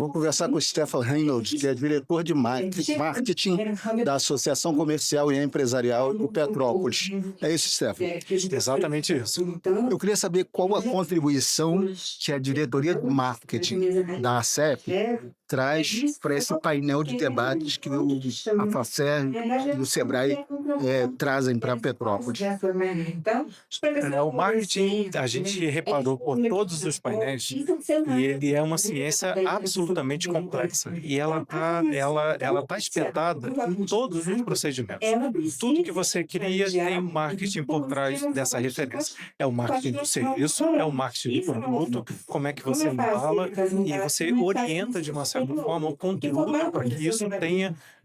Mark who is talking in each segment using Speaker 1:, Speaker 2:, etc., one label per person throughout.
Speaker 1: Vou conversar com o Stefan Reynolds, que é diretor de marketing da Associação Comercial e Empresarial de Petrópolis. É isso, Stefan?
Speaker 2: Exatamente isso.
Speaker 1: Eu queria saber qual a contribuição que a diretoria de marketing da ACEP traz para esse painel de debates que a FACER e o SEBRAE trazem para Petrópolis.
Speaker 2: O marketing, a gente reparou por todos os painéis, e ele é uma ciência absolutamente complexa. E ela tá espetada em todos os procedimentos. Tudo que você cria tem um marketing por trás dessa referência. É o marketing do serviço, é o marketing do produto, como é que você embala e você orienta de uma certa forma o conteúdo para que isso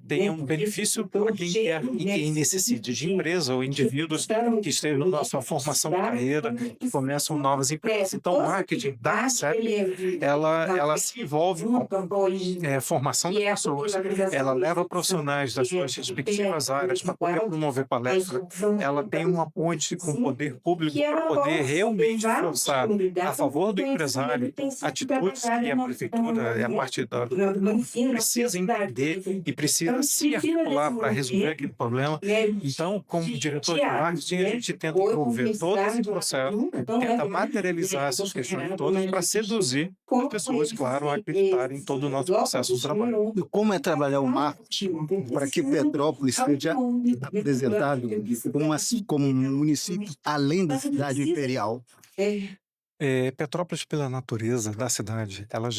Speaker 2: tenha um benefício para quem quer e quem necessite de empresa ou indivíduos que estejam na sua formação de carreira, que começam novas empresas. Então, o marketing da ACEP, ela se envolve com formação de pessoas, ela leva profissionais das suas respectivas áreas para poder promover palestras, ela tem uma ponte com o poder público para poder realmente forçar a favor do empresário atitudes que a prefeitura e a parte da precisa entender e precisa se articular para resolver aquele problema. Então, como diretor de marketing, a gente tenta envolver todo esse processo, tenta materializar essas questões todas para seduzir as pessoas, claro, a acreditarem em todo o nosso processo de trabalho.
Speaker 1: E como é trabalhar o marketing para que Petrópolis seja apresentado como um município além da cidade imperial?
Speaker 2: Petrópolis, pela natureza da cidade, ela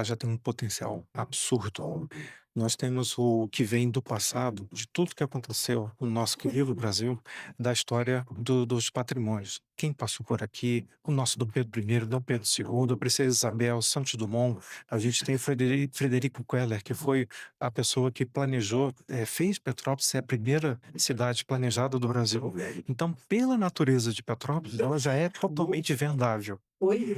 Speaker 2: já tem um potencial absurdo. Nós temos o que vem do passado, de tudo que aconteceu no nosso querido Brasil, da história dos patrimônios. Quem passou por aqui, o nosso Dom Pedro I, Dom Pedro II, a Princesa Isabel, Santos Dumont, a gente tem Frederico Keller, que foi a pessoa que planejou, fez Petrópolis ser a primeira cidade planejada do Brasil. Então, pela natureza de Petrópolis, ela já é totalmente vendável.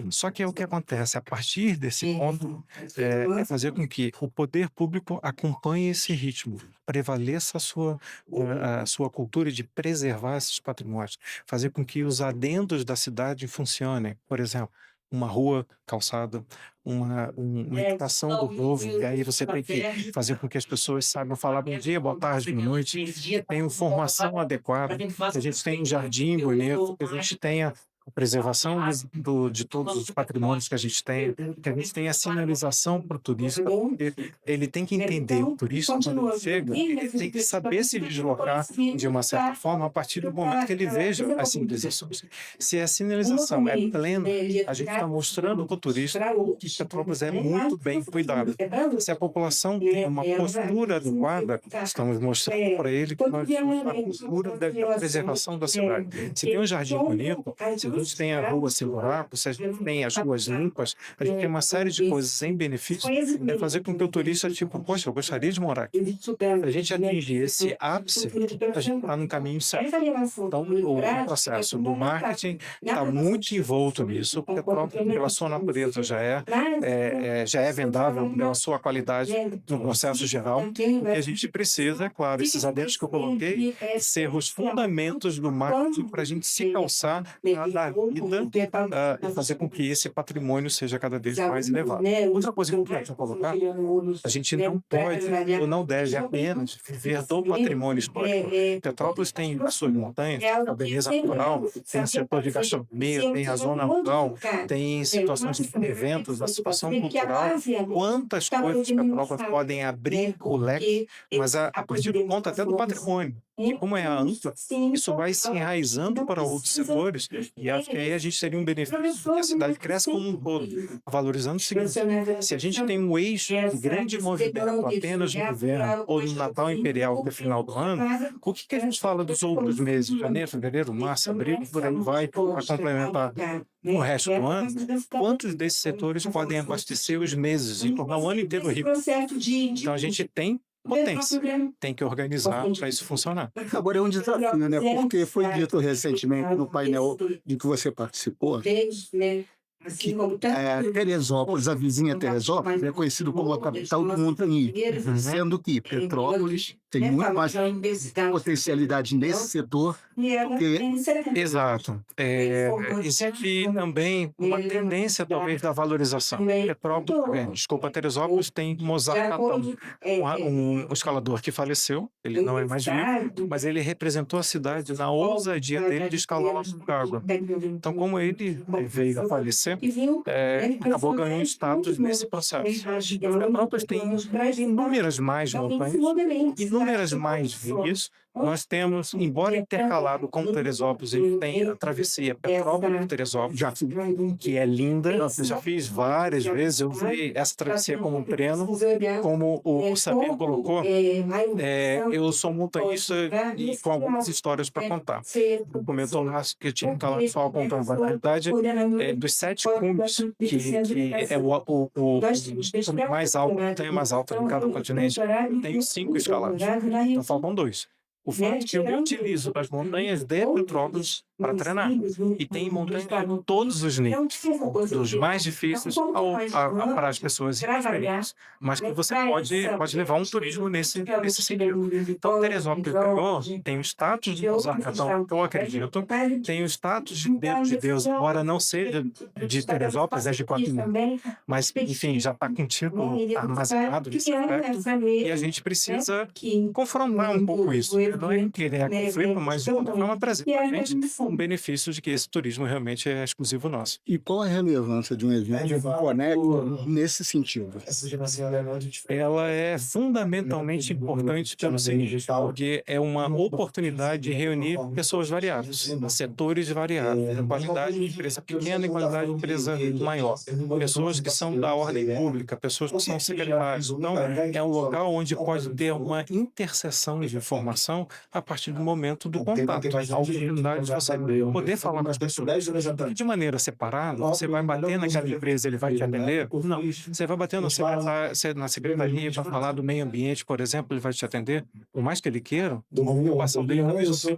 Speaker 2: Só que o que acontece a partir desse ponto é fazer com que o poder público acompanhe esse ritmo, prevaleça a sua cultura de preservar esses patrimônios, fazer com que os adendos da cidade funcionem. Por exemplo, uma rua, calçada, uma estação do povo, e aí você tem que fazer com que as pessoas saibam falar bom dia, boa tarde, boa noite, que tenham formação adequada, que a gente tenha um jardim bonito, que a gente tenha a preservação de todos os patrimônios que a gente tem, que a gente tenha a sinalização para o turista, porque ele tem que entender, o turista, quando ele chega, ele tem que saber se deslocar de uma certa forma a partir do momento que ele veja as sinalizações. Se a sinalização é plena, a gente está mostrando para o turista que Petrópolis é muito bem cuidada. Se a população tem uma postura adequada, estamos mostrando para ele que nós temos uma cultura da preservação da cidade. Se tem um jardim bonito, se a gente tem a rua sem buraco, se a gente tem as ruas limpas, a gente tem uma série de coisas em benefício, é fazer com que o turista, poxa, eu gostaria de morar aqui. Se a gente atingir esse ápice, a gente está no caminho certo. Então, o processo do marketing está muito envolto nisso, porque pela sua natureza já é vendável, pela sua qualidade no processo geral, e a gente precisa, é claro, esses adendos que eu coloquei, ser os fundamentos do marketing para a gente se calçar da vida e fazer com que esse patrimônio seja cada vez mais elevado. Outra coisa que eu quero colocar, a gente não pode ou não deve apenas viver do patrimônio histórico. Petrópolis tem as suas montanhas, a beleza natural, tem o setor de gastronomia, tem a zona rural, tem situações de eventos, a situação cultural. Quantas coisas Petrópolis podem abrir o leque, mas a partir do ponto até do patrimônio. E como é ampla, isso vai se enraizando para outros setores, e acho que aí a gente teria um benefício, que a cidade cresce como um todo, valorizando o seguinte: se a gente tem um eixo de grande movimento apenas no inverno ou no Natal Imperial, que é final do ano, o que a gente fala dos outros meses, janeiro, fevereiro, março, abril, por aí vai, para complementar no resto do ano? Quantos desses setores podem abastecer os meses e tornar o ano inteiro rico? Então a gente tem potência, tem que organizar para isso funcionar.
Speaker 1: Agora é um desafio, né? Porque foi dito recentemente no painel em que você participou que Teresópolis, a vizinha Teresópolis, é conhecido como a capital do montanhismo, sendo que Petrópolis tem muito mais potencialidade nesse setor do que
Speaker 2: Exato. Existe também uma tendência, talvez, da valorização. Desculpa, Teresópolis tem Mozart Catão, um escalador que faleceu, ele não é mais vivo, mas ele representou a cidade na ousadia dele de escalar o Aconcagua. Então, como ele veio a falecer, acabou ganhando status nesse processo. Petrópolis tem inúmeras mais montanhas, inúmeras mais vias. Nós temos, embora intercalado com Teresópolis, a gente tem a travessia Petrópolis-Teresópolis, que é linda. Eu já fiz várias vezes, eu vi essa travessia como um treino, como o Samir colocou. Eu sou montanhista e com algumas histórias para contar. Eu comentou lá que eu tinha só contando a verdade dos 7 cumes, que é o cume mais alto, a montanha mais alta em cada continente, tem 5 escalados. Então faltam 2. O fato é que eu me utilizo das montanhas de Petrópolis para treinar. E tem montanhas de todos os níveis, dos mais difíceis para as pessoas inexperientes, mas que você pode levar um turismo nesse sentido. Então, Teresópolis ganhou, tem o status de Mozart Catão, eu acredito, tem o status de Deus, embora não seja de Teresópolis, é de Coatimi, mas, enfim, já está contido, armazenado nesse aspecto, e a gente precisa confrontar um pouco isso. Não é querer conflito, mas de uma forma trazer para a gente um benefício de que esse turismo realmente é exclusivo nosso.
Speaker 1: E qual a relevância de um evento conecta nesse sentido?
Speaker 2: Ela é fundamentalmente importante pelo seguinte, porque é uma oportunidade de reunir pessoas variadas, setores variados, qualidade de empresa pequena e qualidade de empresa maior, pessoas que são da ordem pública, pessoas que são secretários. Então, é um local onde pode ter uma interseção de informação a partir do momento do contato, a oportunidade de você poder falar com as pessoas. De maneira separada, você vai bater naquela empresa, ele vai te atender? Não. Você vai bater na secretaria para falar do meio ambiente, por exemplo, ele vai te atender? Por mais que ele queira, a ocupação dele não vai ser.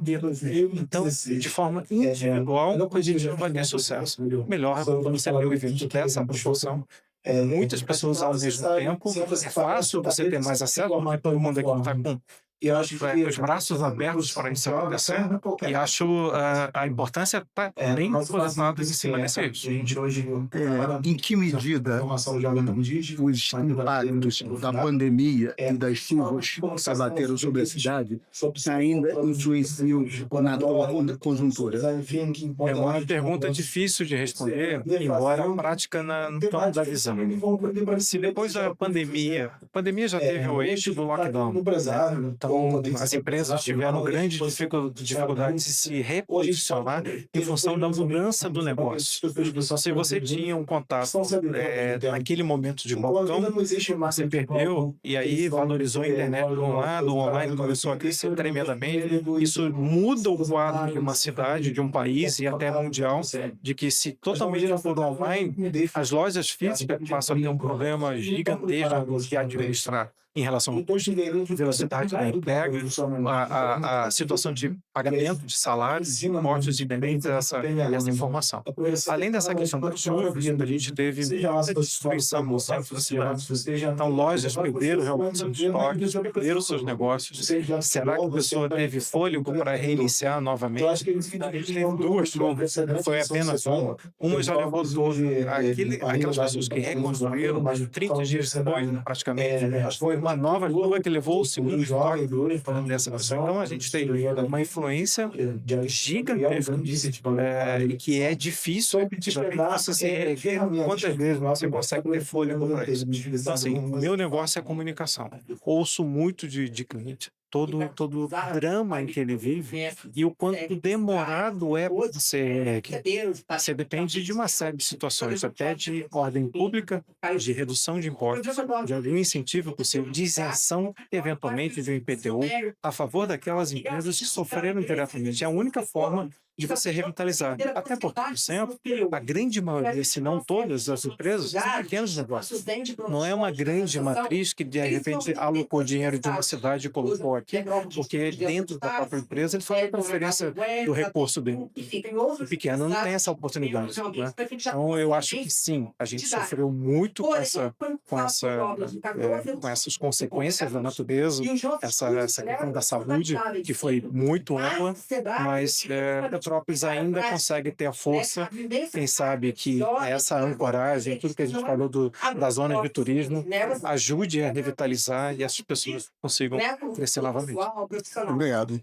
Speaker 2: Então, de forma individual, a gente não vai ter sucesso. Melhor você ter um evento dessa proporção, muitas pessoas ao mesmo tempo, é fácil você ter mais acesso, porque todo mundo aqui está com os braços abertos para isso acontecer, e acho a importância está bem posicionada em cima desse eixo.
Speaker 1: Em que medida os impactos da pandemia e das chuvas que se abateram sobre a cidade ainda influenciam na atual conjuntura?
Speaker 2: É uma pergunta difícil de responder, embora prática no campo da visão. Se depois da pandemia, a pandemia já teve o eixo do lockdown, então as empresas tiveram grande dificuldade de se reposicionar em função da mudança do negócio. Então, se você tinha um contato naquele momento de balcão, você perdeu, e aí valorizou a internet de um lado, o online começou a crescer tremendamente. Isso muda o quadro de uma cidade, de um país e até mundial, de que se totalmente for online, as lojas físicas passam a ter um problema gigantesco de administrar em relação ao custo, velocidade da entrega, a situação de pagamento de salários, impostos independentes dessa informação. Além dessa questão da chuva, a gente teve muita destruição no centro da cidade. Então, lojas perderam realmente seus estoques, perderam seus negócios. Será que a pessoa teve fôlego para reiniciar novamente? A gente teve 2 chuvas, não foi apenas uma. Uma já levou todo. Aquelas pessoas que reconstruíram, 30 dias depois, praticamente, foi uma nova chuva que levou o segundo estoque dessa pessoa. Então, a gente tem uma influência gigantesca que é difícil você quantas vezes você consegue ter fôlego para isso. Então, assim, o meu negócio é comunicação. Ouço muito de cliente. Todo o drama em que ele vive e o quanto demorado é para você depende de uma série de situações, até de ordem pública, de redução de impostos, de algum incentivo possível, de isenção, eventualmente, de um IPTU, a favor daquelas empresas que sofreram diretamente. É a única forma de você revitalizar. Até porque, por exemplo, a grande maioria, se não todas as empresas, são pequenos negócios. Não é uma grande matriz que, de repente, alocou dinheiro de uma cidade e colocou aqui, porque dentro da própria empresa ele faz a transferência do recurso dele. O pequeno não tem essa oportunidade, né? Então, eu acho que sim, a gente sofreu muito com essas consequências da natureza, essa questão da saúde, que foi muito ampla, mas Petrópolis ainda consegue ter a força, quem sabe que essa ancoragem, tudo que a gente falou das zonas de turismo, ajude a revitalizar e as pessoas consigam crescer novamente.
Speaker 1: Obrigado.